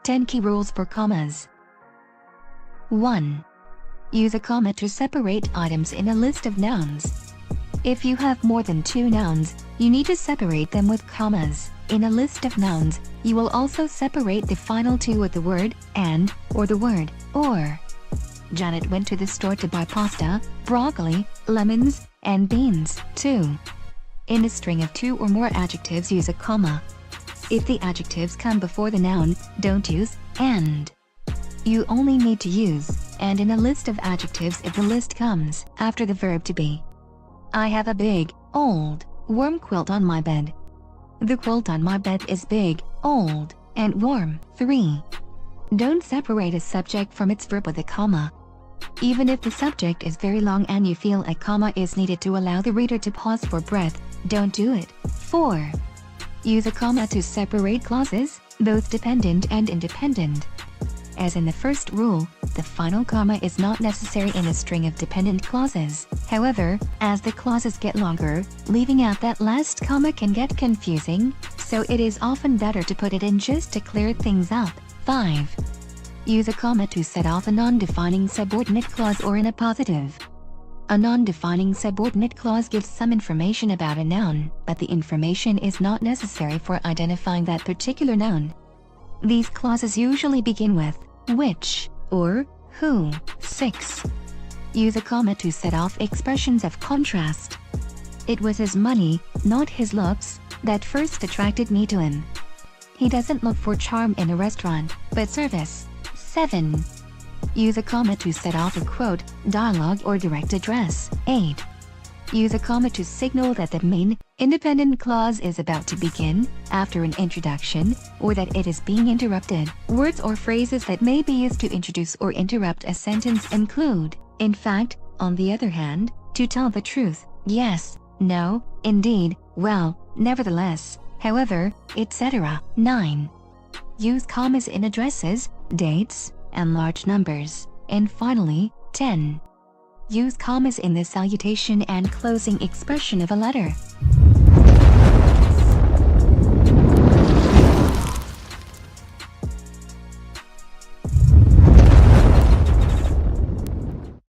10 key rules for commas. 1. Use a comma to separate items in a list of nouns. If you have more than 2 nouns, you need to separate them with commas. In a list of nouns, you will also separate the final 2 with the word and or the word or. Janet went to the store to buy pasta, broccoli, lemons, and beans. 2. In a string of 2 or more adjectives, use a comma. If the adjectives come before the noun, don't use and. You only need to use and in a list of adjectives if the list comes after the verb to be. I have a big, old, warm quilt on my bed. The quilt on my bed is big, old, and warm. 3. Don't separate a subject from its verb with a comma. Even if the subject is very long and you feel a comma is needed to allow the reader to pause for breath, don't do it. 4. Use a comma to separate clauses, both dependent and independent. As in the first rule, the final comma is not necessary in a string of dependent clauses. However, as the clauses get longer, leaving out that last comma can get confusing, so it is often better to put it in just to clear things up. 5. Use a comma to set off a non-defining subordinate clause or in a positive. A non-defining subordinate clause gives some information about a noun, but the information is not necessary for identifying that particular noun. These clauses usually begin with which or who. 6. Use a comma to set off expressions of contrast. It was his money, not his looks, that first attracted me to him. He doesn't look for charm in a restaurant, but service. 7. Use a comma to set off a quote, dialogue, or direct address. 8. Use a comma to signal that the main, independent clause is about to begin, after an introduction, or that it is being interrupted. Words or phrases that may be used to introduce or interrupt a sentence include, in fact, on the other hand, to tell the truth, yes, no, indeed, well, nevertheless, however, etc. 9. Use commas in addresses, dates, and large numbers. And finally, 10. Use commas in the salutation and closing expression of a letter.